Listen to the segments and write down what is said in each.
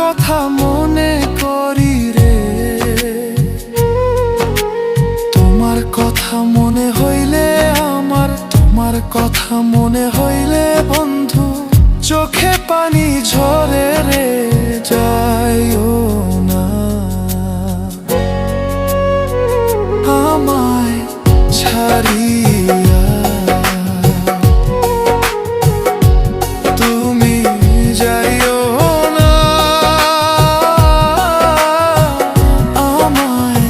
কথা মনে করি রে, তোমার কথা মনে হইলে আমার, তোমার কথা মনে হইলে বন্ধু চোখে পানি ঝরে রে। যাইও না আমায় ছাড়িয়া, তুমি যাইও না আমায়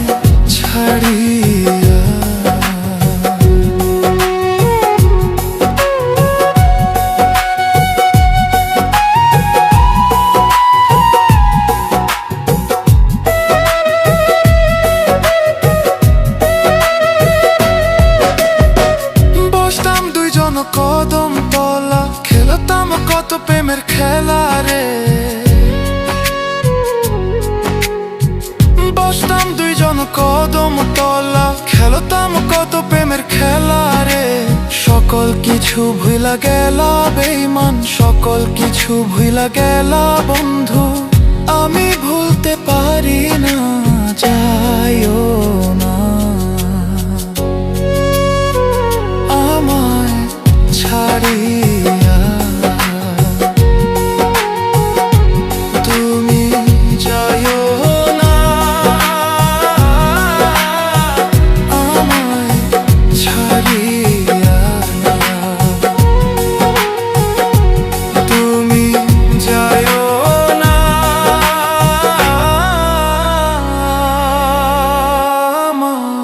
ছাড়িয়া। কদম তলা খেলতাম কত প্রেমের খেলা রে, বসতাম দুইজন কদম তলা খেলতাম কত প্রেমের খেলা রে। সকল কিছু ভুলা গেলা বেঈমান, সকল কিছু ভুলা গেলা বন্ধু, আমি ভুলতে পারি না। যাইও না আমায় ছাড়িয়া, তুমি যাইও না আমায় ছাড়িয়া, তুমি যাইও না আমায়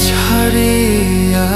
ছাড়িয়া।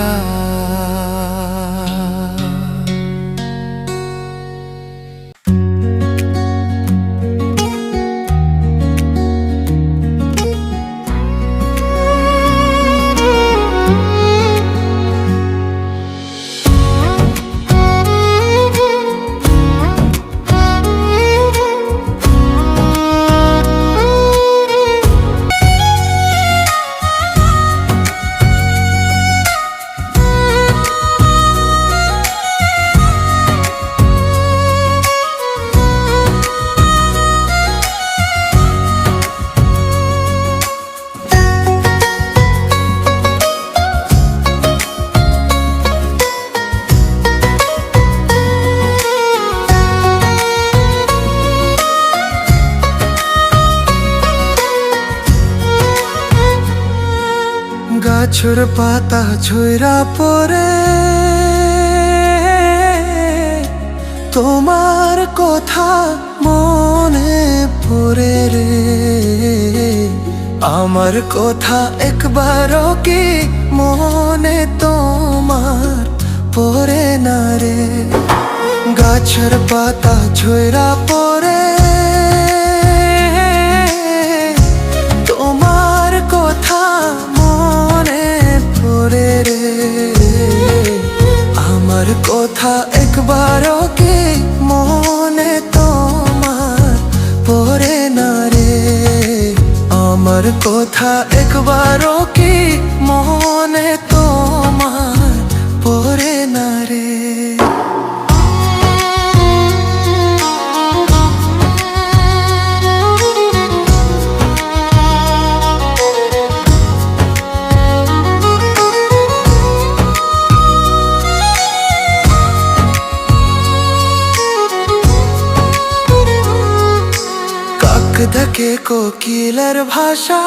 গাছের পাতা ঝইরা পড়ে তোমার কথা মনে পড়ে রে। আমার কথা একবারও কি মনে তোমার পড়ে না রে। গাছের পাতা ঝইরা পড়ে তোমার কথা মনে পড়ে রে। আমার কথা একবারও কি মনে তোমার পড়ে না রে। আমার কথা একবারও কি মনে তোমার পড়ে না রে। দেখে কোকিলের ভাষা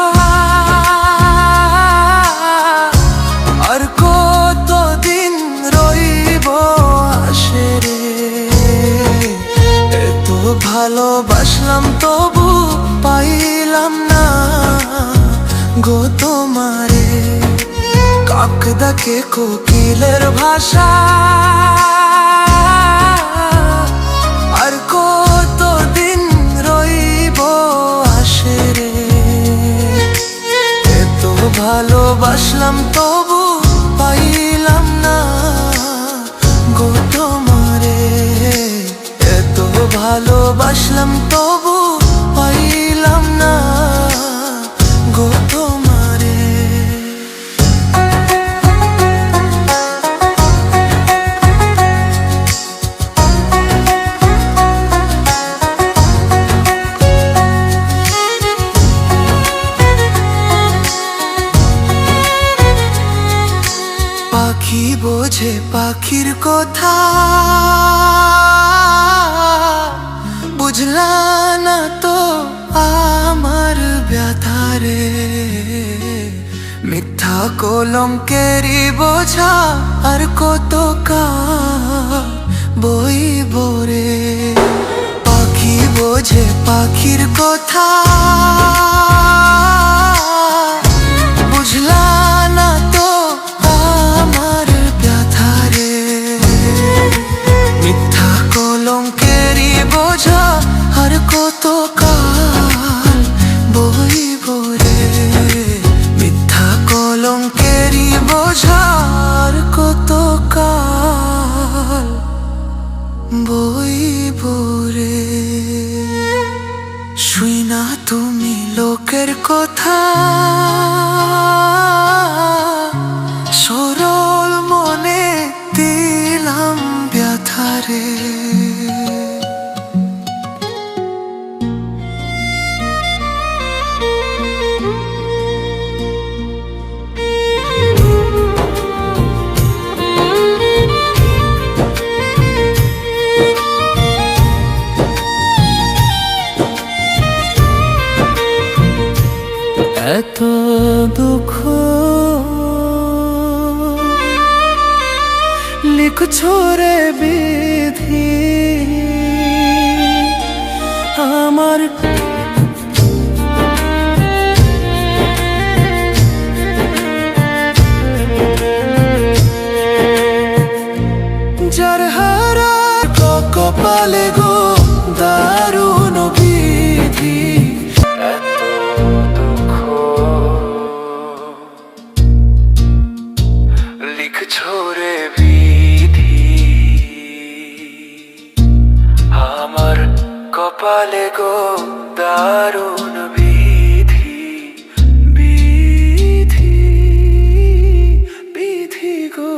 আর কতদিন রইব আসে রে। এত ভালোবাসলাম তবু পাইলাম না গো তোমারে। কাক দেখে কোকিলের ভাষা আর কতদিন রইব আসে রে। এত ভালোবাসলাম তবু পাইলাম না গো তোমারে। এত ভালোবাসলাম তবু পাইলাম না গো তোমারে। পাখি বোঝে পাখির কথা, বুঝলা না তো আমার ব্যথারে। মিথ্যা কলঙ্কেরই বোঝা আর কত বইব রে। পাখি বোঝে পাখির কথা, বুঝলা না তো আমার ব্যথারে। মিথ্যা কলঙ্কেরই বোঝা আর কত বইব রে। মিথ্যা কলঙ্কেরই বোঝা আর কত বইব রে। শুই না তুমি লোকের কথা, সরল মনে দিলাম ব্যথারে। এত দুঃখ লিখছো রে বিধি আমার। যার হারার কপালে গো দারুণ বিধি। লিখছো রে বিধি আমার কপালে গো দারুণ বিধি। বিধি বিধি গো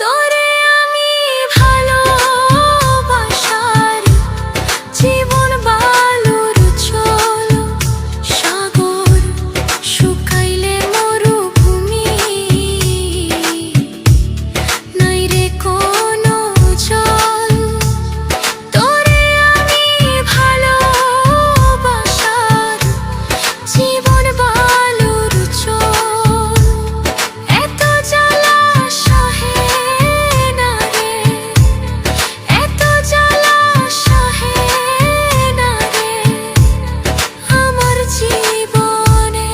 তোরে আমি ভালোবাসার জীবন বালুর চল, সাগর শুকাইলে মরুভূমি, নাই রে কোনো জল। তোরে আমি ভালোবাসার জীবন বালুর চল, এত জ্বালা সহে না রে, এত জ্বালা সহে না রে আমার জীবনে।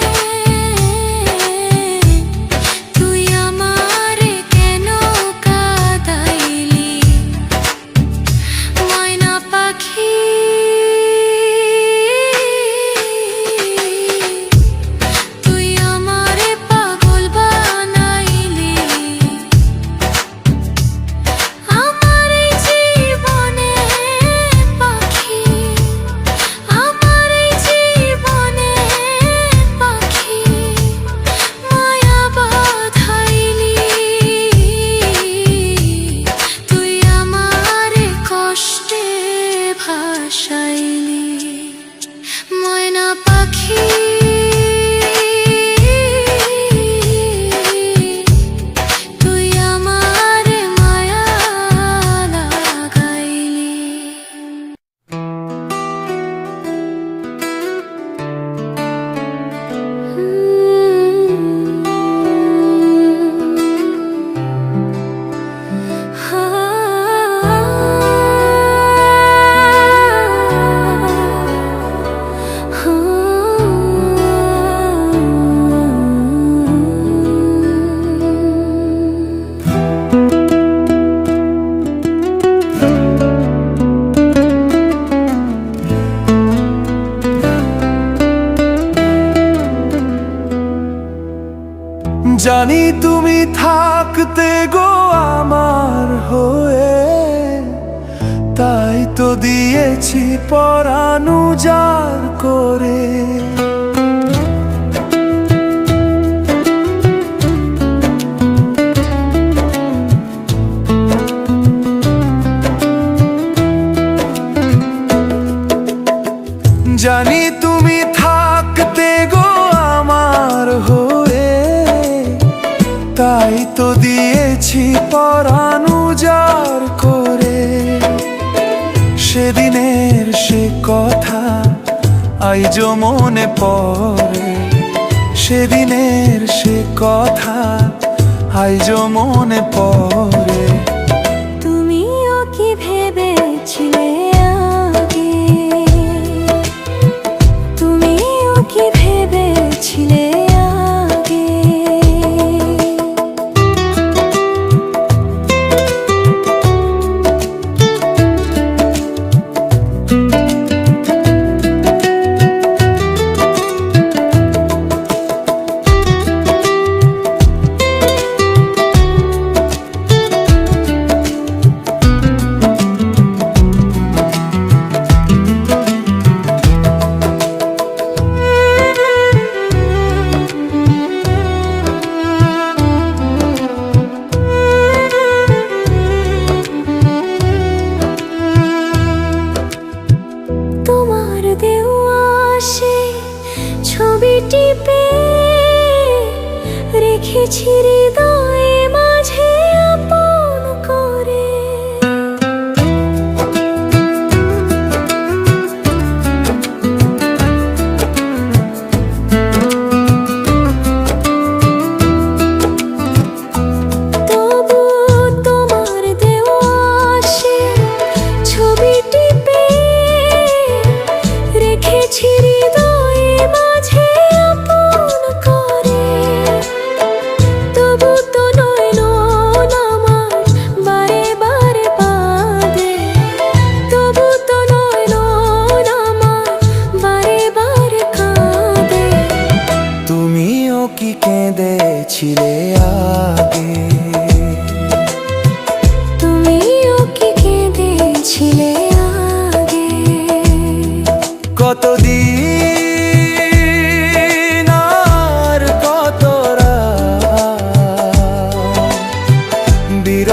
তুই আমারে কেন কাঁদাইলি ময়না পাখি, তুই আমারে পাগল বানাইলি। আমার এই জীবনে পাখি, আমার এই জীবনে পাখি মায়া বাঁধাইলি। তুই আমারে কষ্টে ভাসাইলি ময়না পাখি, তুই আমারে মায়া লাগাইলি। জানি তুমি থাকতে গো আমার হয়ে, তাই তো দিয়েছি পরাণ উজাড় করে। জানি তুমি থাকতে গো আমার হয়ে, তাই তো দিয়েছি পরাণ উজাড় করে। সেদিনের সে কথা আইজো মনে পড়ে, সেদিনের সে কথা আইজো মনে পড়ে। তুমিও কি ভেবেছিলে আগে, তুমিও কি ভেবেছিলে আগে,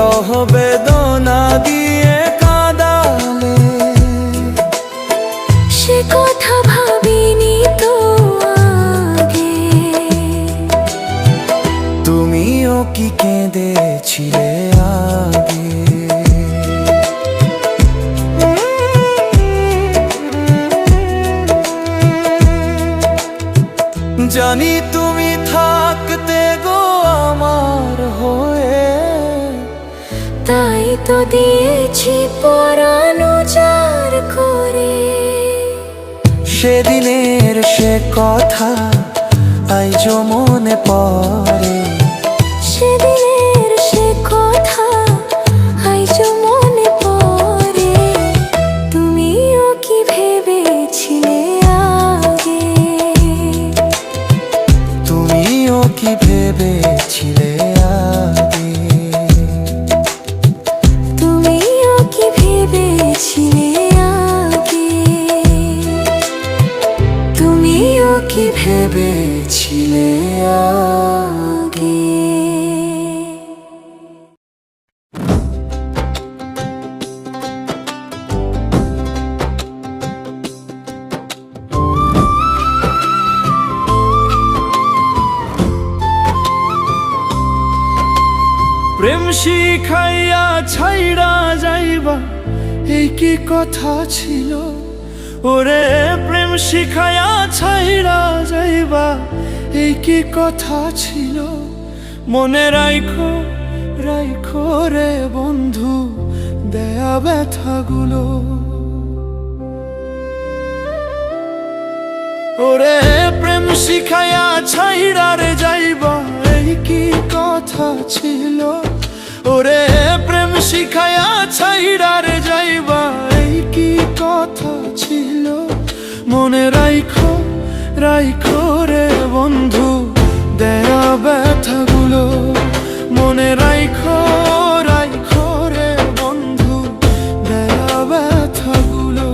বিরহ বেদনা দিয়ে কাঁদালে। সে কথা ভাবিনি তো আগে, তুমিও কি কেঁদেছিলে আগে? জানি তুমি থাকতে গো আমার হয়ে, তাই তো দিয়েছি পরাণ উজাড় করে। সেদিনের সে কথা আইজো মনে পড়ে, সেদিনের সে কথা আইজো মনে পড়ে। তুমিও কি ভেবেছিলে আগে, তুমিও কি ভেবেছিলে আগে? তুমিও কি ভেবেছিলে আগে, তুমিও কি ভেবেছিলে আগে। প্রেম শিখাইয়া ছাইড়া যাইবা এই কি কথা ছিল? ওরে প্রেম শিখাইয়া ছাইড়া যাইবা এই কি কথা ছিল? মনে রাইখো রাইখো রে বন্ধু দেয়া ব্যথাগুলো। ওরে প্রেম শিখাইয়া ছাইড়া রে যাইবা এই কি কথা ছিল? ওরে প্রেম শিখাইয়া ছাইড়া রে যাইবা এই কি কথা ছিল? মনে রাইখো রাইখো রে বন্ধু দেয়া ব্যথাগুলো। মনে রাইখো রাইখো রে বন্ধু দেয়া ব্যথাগুলো।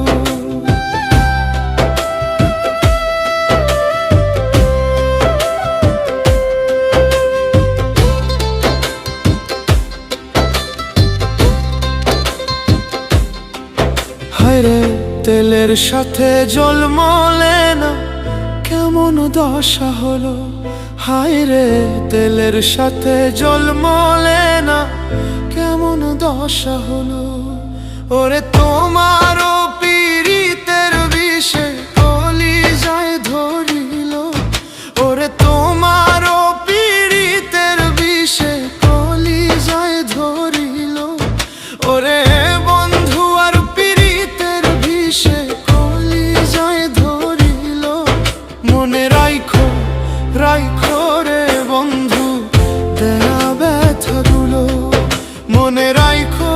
হায়রে তেলের সাথে জল মলে না কেমন দশা হলো? হায়রে তেলের সাথে জল মলে না কেমন দশা হলো? ওরে তোমারও পীড়িতের বিষে কলিজায় ধরিল। ওরে তোমারও পীড়িতের বিষে কলিজায় ধরিল। ওরে বন্ধু আর পীড়িতের বিষে কলিজায় ধরিল। মনে রাইখো রাইখো রে বন্ধু দেয়া ব্যথাগুলো। মনে রাইখো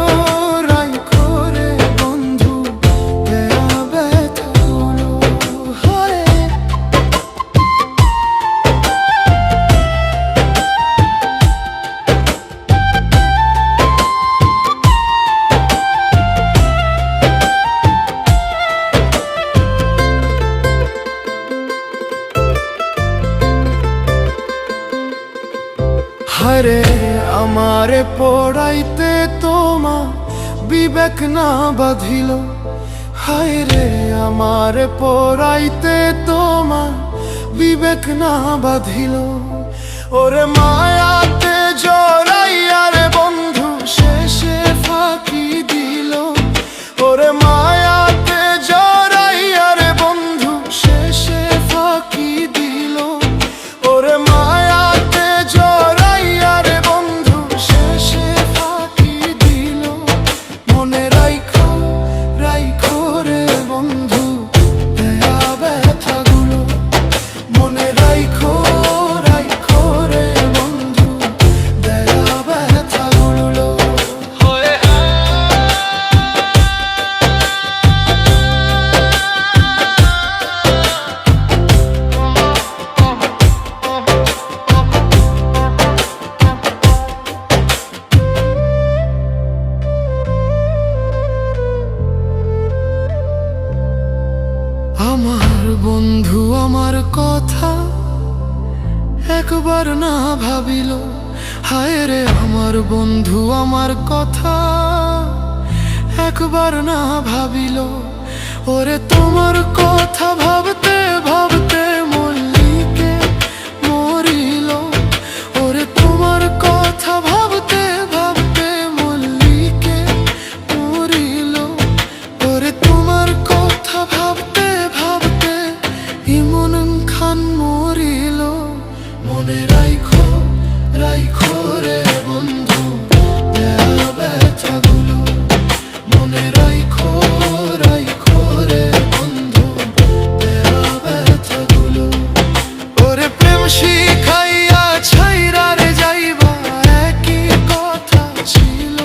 রাইখো রে বন্ধু দেয়া ব্যথাগুলো। হায় হায়রে আমারে পড়াইতে তোমা বিবেক না বাঁধিল। হায়রে আমারে পড়াইতে তোমা বিবেক না বাঁধিল। ওরে মায়াতে জড়াইয়া রে বন্ধু শেষে ফাঁকি দিল। ওরে মায়াতে জড়াইয়া রে বন্ধু শেষে ফাঁকি দিল। ওরে মায়াতে জড়াইয়া রে বন্ধু শেষে ফাঁকি দিল। মনে রাইখো রাইখো রে বন্ধু দেয়া ব্যথাগুলো। মনে রাইখো রাইখো রে বন্ধু দেয়া ব্যথাগুলো। আমার বন্ধু আমার কথা একবার না ভাবিল। হায় রে আমার বন্ধু আমার কথা একবার না ভাবিল, ওরে তোমার কথা ভাবতে ভাবতে মল্লিকে মরিল, ওরে তোমার কথা ভাবতে ভাবতে মল্লিকে মরিল, ওরে তোমার কথা ভাবতে ভাবতে ইমন খান মরিল। মনে রাইখো রাইখো রে বন্ধু দেয়া ব্যথাগুলো, মনে রাইখো রাইখো রে বন্ধু দেয়া ব্যথাগুলো। ওরে প্রেম শিখাইয়া ছাইরা রে যাইবা একই কথা ছিল,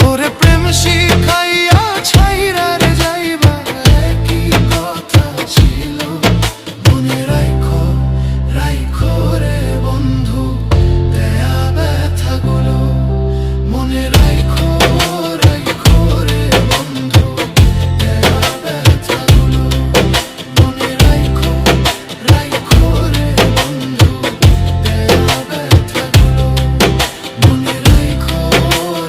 ওরে প্রেম শিখাইয়া ছাইরা রে যাইবা একই কথা ছিল। মনে রাইখো রাইখো রে বন্ধু দেয়া ব্যথাগুলো, মনে রাইখো রাইখো রে বন্ধু দেয়া ব্যথাগুলো, মনে রাইখো রাইখো রে বন্ধু দেয়া ব্যথাগুলো, মনে রাইখো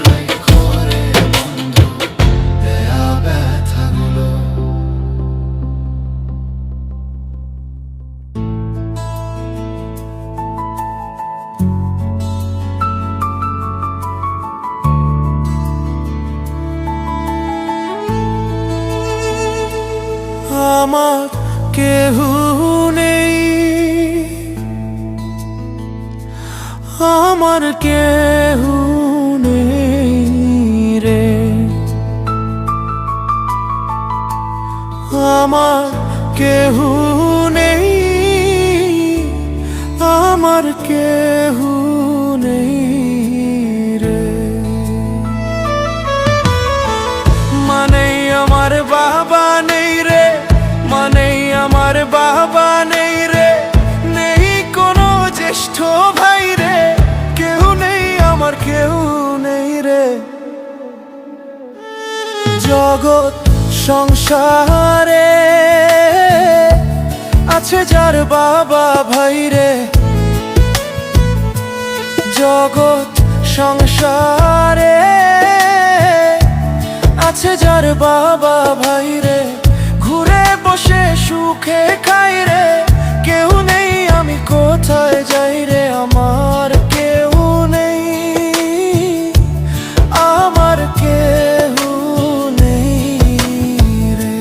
রাইখো রে বন্ধু দেয়া ব্যথাগুলো। আমার কেহ নেই, আমার কেহ নেই রে, আমার কেহ নেই, আমার কেহ নেই রে। মানে আমার বাবা নেই রে, মানে আমার বাবা নেই রে, নেই কোনো জ্যেষ্ঠ ভাই রে, কেউ নেই আমার কেউ নেই রে। জগৎ সংসারে আছে যার বাবা ভাই রে, জগৎ সংসারে আছে যার বাবা ভাই রে, ঘুরে বসে সুখে খাই রে, কেউ নেই আমি কোথায় যাই রে, আমার কেউ নেই, আমার কেউ নেই রে।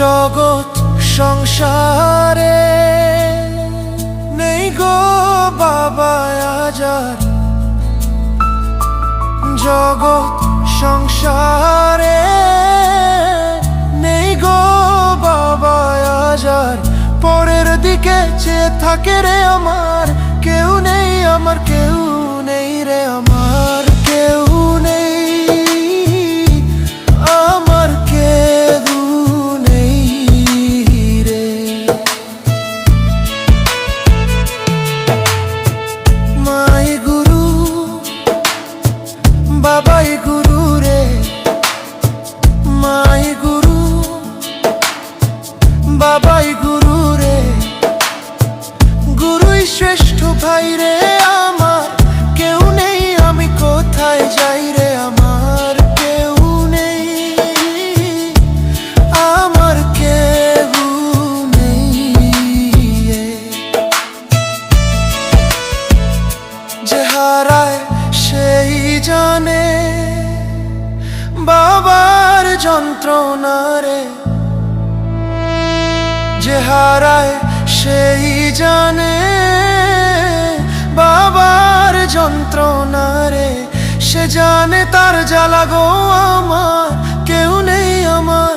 জগৎ সংসারে নেই গো বাবা আজার, জগৎ সংসারে নেই গো বাবা আজার, পরের দিকে চেয়ে থাকে রে আমার কেউ নেই, আমার কেউ নেই রে, আমার কেউ নেই, আমার কেউ নেই রে। মাই গুরু বাবাই গুরু রে, মাই গুরু বাবাই গুরু রে, গুরুই শ্রেষ্ঠ ভাই রে আমার, কেউ নেই আমি কোথায় যাই রে, আমার কেউ নেই, আমার কেউ নেই রে। যে হারায় সেই জানে বাবার যন্ত্রণা রে, যে হারায় সেই জানে বাবার যন্ত্রণা রে, সে জানে তার জ্বালা গো, আমার কেউ নেই আমার।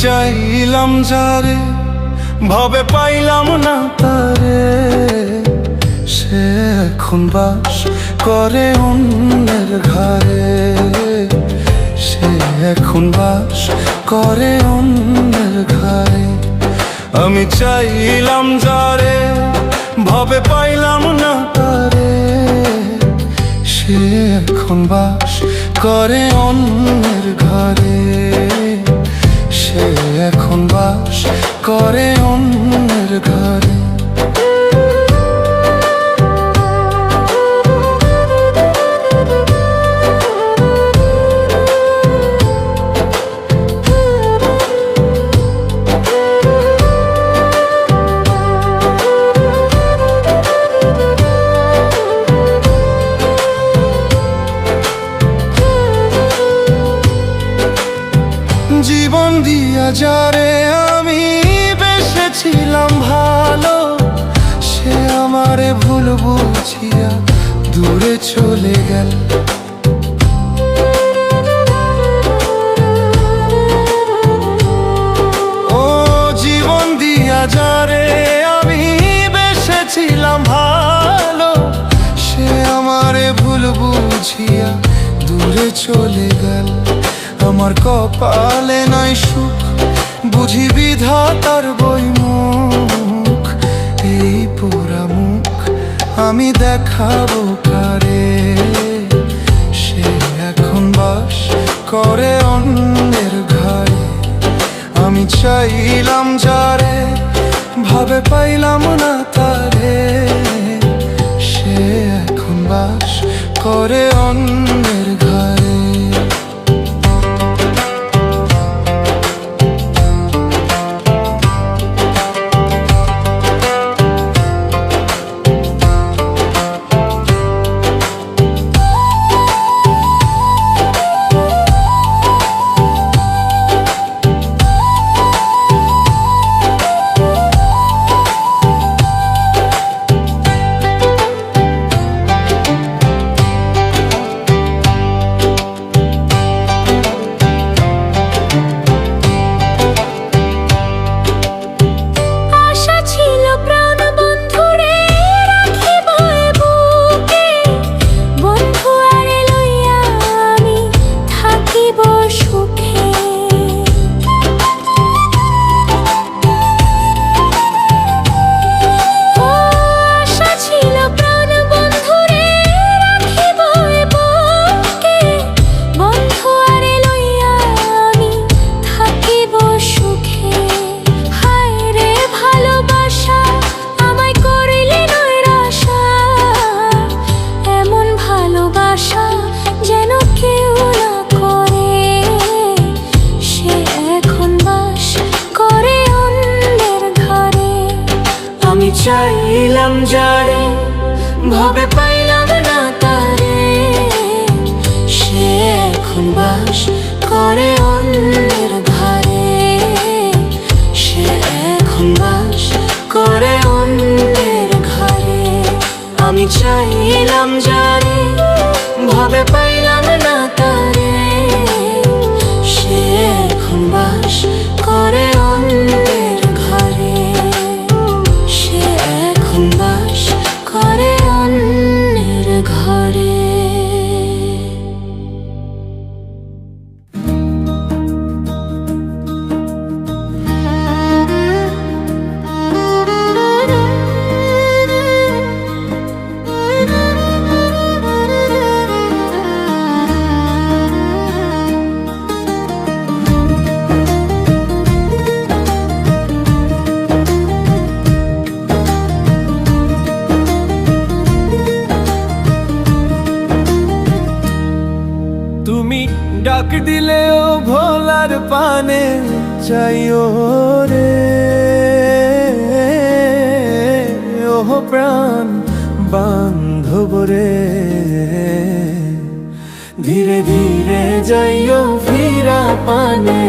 চাইলাম যারে, ভবে পাইলাম না তারে, সে এখন বাস করে অন্যের ঘরে, সে এখন বাস করে অন্যের ঘরে। আমি চাইলাম যারে, ভবে পাইলাম না তারে, সে এখন বাস করে অন্যের ঘরে, সে এখন বাস করে অন্যের ঘরে। জীবন দিয়া যারে আমি বেসেছিলাম ভালো, সে আমারে ভুল বুঝিয়া দূরে চলে গেল। ও জীবন দিয়া যারে আমি বেসেছিলাম ভালো, সে আমারে ভুল বুঝিয়া দূরে চলে গেল। আমার কপালে নাই সুখ, বুঝি বিধাতার বইমুখ, এই পোড়া মুখ আমি দেখাবো কারে, সে এখন বাস করে অন্যের ঘরে। আমি চাইলাম যারে, ভাবে পাইলাম না তারে, সে এখন বাস করে অন্যের ঘরে। চাইলাম যারে, ভবে পাইলাম না তারে, সে এখন বাস করে অন্যের ঘরে, সে এখন বাস করে অন্যের ঘরে। আমি চাইলাম যারে, ভবে পাইলাম না তারে, সে এখন বাস করে অন্যের ঘরে, সে এখন বাস করে অন্যের ঘরে। ডাক দিলেও ভোলার পানে চাইও রে, ওহ প্রাণ বান্ধব রে। ধীরে ধীরে যাইও ফিরা পানে।